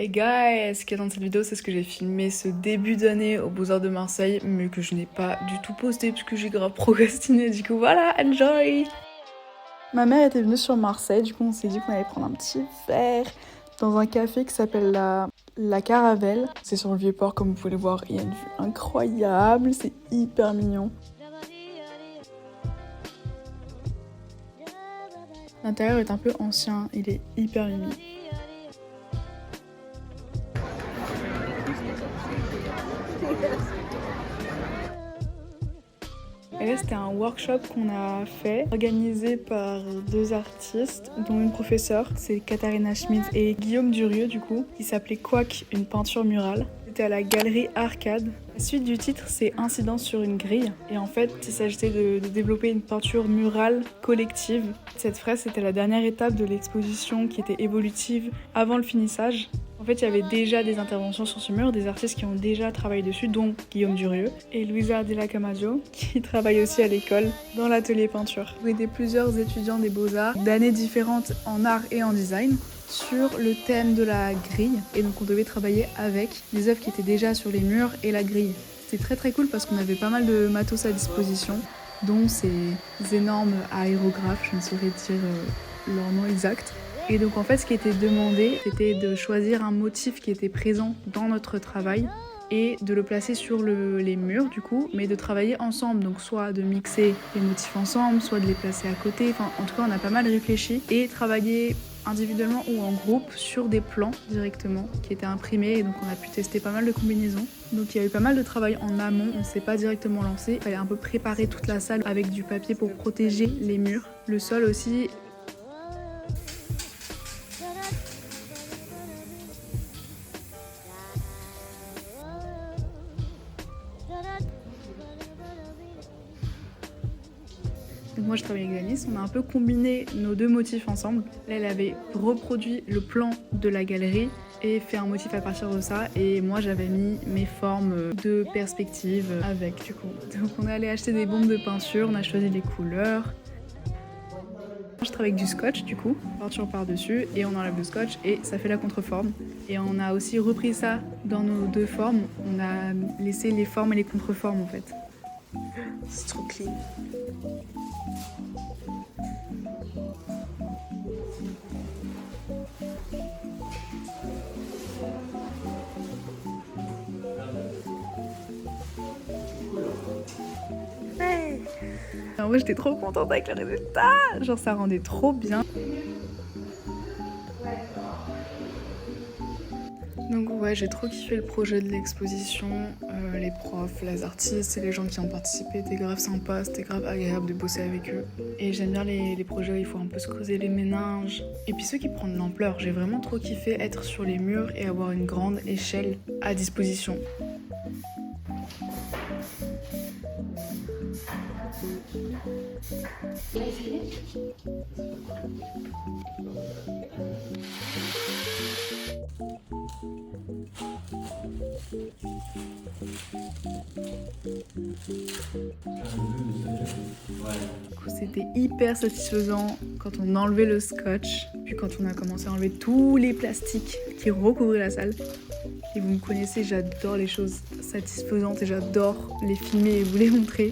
Hey guys, ce qu'il y a dans cette vidéo, c'est ce que j'ai filmé ce début d'année aux Beaux-Arts de Marseille, mais que je n'ai pas du tout posté parce que j'ai grave procrastiné, du coup voilà, enjoy! Ma mère était venue sur Marseille, du coup on s'est dit qu'on allait prendre un petit verre dans un café qui s'appelle la Caravelle. C'est sur le Vieux-Port, comme vous pouvez le voir, il y a une vue incroyable, c'est hyper mignon. L'intérieur est un peu ancien, il est hyper mignon. Et là, c'était un workshop qu'on a fait, organisé par deux artistes, dont une professeure, c'est Katharina Schmidt et Guillaume Durieux du coup, qui s'appelait Quack, une peinture murale. C'était à la galerie Arcade. La suite du titre, c'est Incidence sur une grille. Et en fait, il s'agissait de développer une peinture murale collective. Cette fresque, c'était la dernière étape de l'exposition qui était évolutive avant le finissage. En fait, il y avait déjà des interventions sur ce mur, des artistes qui ont déjà travaillé dessus, dont Guillaume Durieux et Luisa Della Camaggio, qui travaille aussi à l'école, dans l'atelier peinture. On était plusieurs étudiants des Beaux-Arts, d'années différentes en art et en design, sur le thème de la grille. Et donc on devait travailler avec les œuvres qui étaient déjà sur les murs et la grille. C'était très très cool parce qu'on avait pas mal de matos à disposition, dont ces énormes aérographes, je ne saurais dire leur nom exact. Et donc en fait ce qui était demandé, c'était de choisir un motif qui était présent dans notre travail et de le placer sur les murs du coup, mais de travailler ensemble, donc soit de mixer les motifs ensemble, soit de les placer à côté, enfin en tout cas on a pas mal réfléchi et travaillé individuellement ou en groupe sur des plans directement qui étaient imprimés et donc on a pu tester pas mal de combinaisons. Donc il y a eu pas mal de travail en amont, on ne s'est pas directement lancé, il fallait un peu préparer toute la salle avec du papier pour protéger les murs, le sol aussi. Donc moi je travaille avec Denis, on a un peu combiné nos deux motifs ensemble. Là elle avait reproduit le plan de la galerie et fait un motif à partir de ça et moi j'avais mis mes formes de perspective avec du coup. Donc on est allé acheter des bombes de peinture, on a choisi les couleurs. Je travaille avec du scotch du coup, peinture par-dessus et on enlève le scotch et ça fait la contreforme. Et on a aussi repris ça dans nos deux formes, on a laissé les formes et les contreformes en fait. C'est trop clean. Hey. En vrai j'étais trop contente avec le résultat, genre ça rendait trop bien. Donc ouais, j'ai trop kiffé le projet de l'exposition, les profs, les artistes et les gens qui ont participé étaient grave sympas, c'était grave agréable de bosser avec eux. Et j'aime bien les projets où il faut un peu se creuser les méninges. Et puis ceux qui prennent de l'ampleur, j'ai vraiment trop kiffé être sur les murs et avoir une grande échelle à disposition. C'était hyper satisfaisant quand on enlevait le scotch, puis quand on a commencé à enlever tous les plastiques qui recouvraient la salle. Et vous me connaissez, j'adore les choses satisfaisantes et j'adore les filmer et vous les montrer.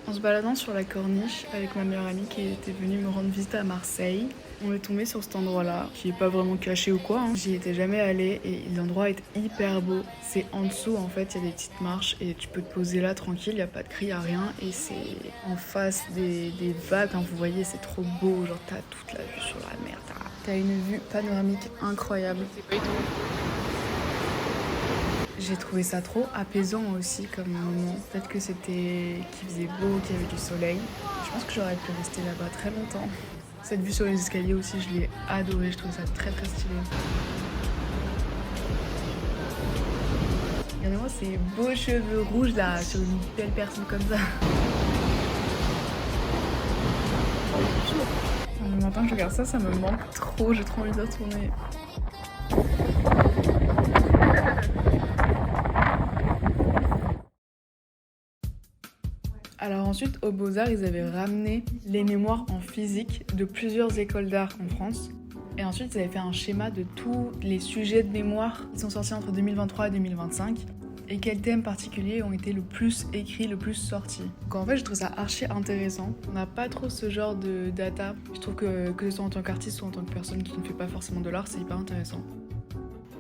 En se baladant sur la corniche avec ma meilleure amie qui était venue me rendre visite à Marseille, on est tombé sur cet endroit-là, qui est pas vraiment caché ou quoi, hein. J'y étais jamais allée et l'endroit est hyper beau. C'est en dessous en fait, il y a des petites marches et tu peux te poser là tranquille, il n'y a pas de cri, il n'y a rien. Et c'est en face des vagues, hein, vous voyez, c'est trop beau, genre t'as toute la vue sur la mer, t'as une vue panoramique incroyable. J'ai trouvé ça trop apaisant aussi comme moment. Peut-être que c'était qu'il faisait beau, qu'il y avait du soleil. Je pense que j'aurais pu rester là-bas très longtemps. Cette vue sur les escaliers aussi, je l'ai adorée. Je trouve ça très très stylé. Regardez-moi ces beaux cheveux rouges là, sur une belle personne comme ça. Le matin que je regarde ça, ça me manque trop. J'ai trop envie de retourner. Alors ensuite, au Beaux-Arts, ils avaient ramené les mémoires en physique de plusieurs écoles d'art en France. Et ensuite, ils avaient fait un schéma de tous les sujets de mémoire qui sont sortis entre 2023 et 2025 et quels thèmes particuliers ont été le plus écrits, le plus sortis. Donc en fait, je trouve ça archi intéressant. On n'a pas trop ce genre de data. Je trouve que ce soit en tant qu'artiste ou en tant que personne qui ne fait pas forcément de l'art, c'est hyper intéressant.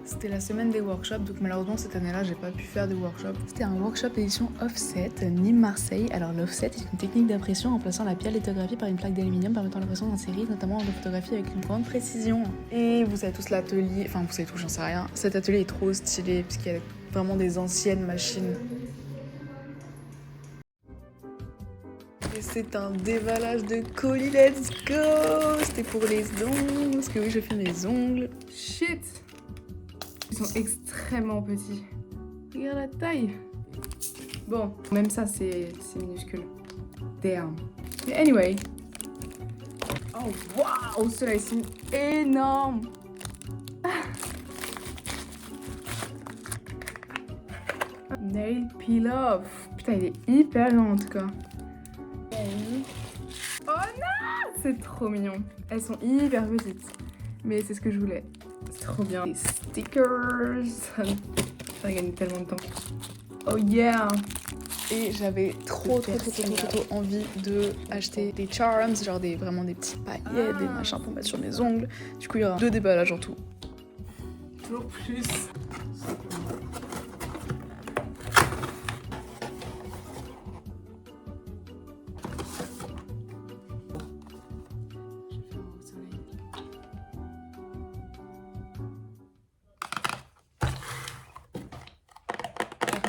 C'était la semaine des workshops, donc malheureusement cette année-là, j'ai pas pu faire de workshop. C'était un workshop édition offset, Nîmes-Marseille. Alors l'offset est une technique d'impression remplaçant la pierre lithographiée par une plaque d'aluminium permettant l'impression en série, notamment de photographie avec une grande précision. Et vous savez tous l'atelier, enfin vous savez tous, j'en sais rien. Cet atelier est trop stylé parce qu'il y a vraiment des anciennes machines. Et c'est un déballage de colis, let's go! C'était pour les ongles, parce que oui, je fais mes ongles. Shit! Ils sont extrêmement petits. Regarde la taille. Bon, même ça, c'est minuscule. Damn. Mais anyway. Oh, waouh! Ceux-là, ils sont énormes. Nail peel-off. Putain, il est hyper grand en tout cas. Oh non! C'est trop mignon. Elles sont hyper petites. Mais c'est ce que je voulais. C'est trop bien. Les stickers. Ça gagne tellement de temps. Oh yeah! Et j'avais trop envie de acheter des charms, genre vraiment des petits paillettes, des machins pour mettre sur mes ongles. Du coup, il y aura 2 déballages en tout. Toujours plus.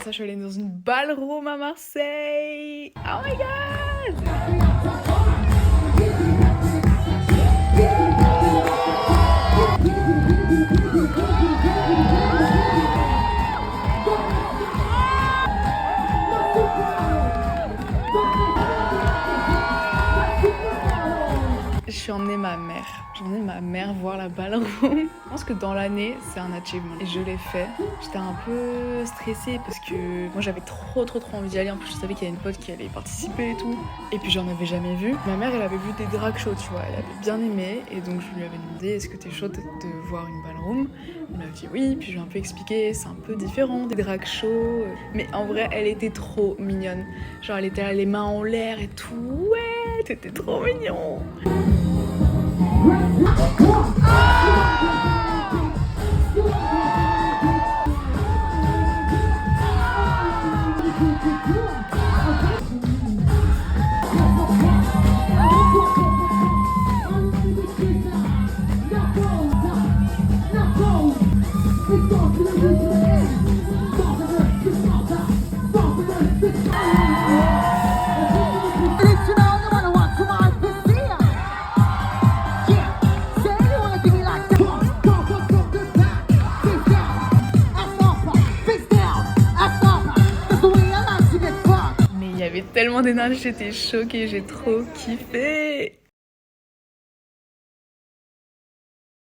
Je suis allée dans une ballroom à Marseille. Oh my god! J'ai emmené ma mère. J'ai emmené ma mère voir la ballroom. Je pense que dans l'année, c'est un achievement. Et je l'ai fait. J'étais un peu stressée parce que moi j'avais trop envie d'y aller. En plus, je savais qu'il y a une pote qui allait participer et tout. Et puis j'en avais jamais vu. Ma mère, elle avait vu des drag shows, tu vois. Elle avait bien aimé. Et donc je lui avais demandé, est-ce que t'es chaude de voir une ballroom? Elle m'a dit oui. Puis je lui ai un peu expliqué, c'est un peu différent des drag shows. Mais en vrai, elle était trop mignonne. Genre, elle était là, les mains en l'air et tout. Ouais, t'étais trop mignon. Tellement d'énergie, j'étais choquée, j'ai trop kiffé.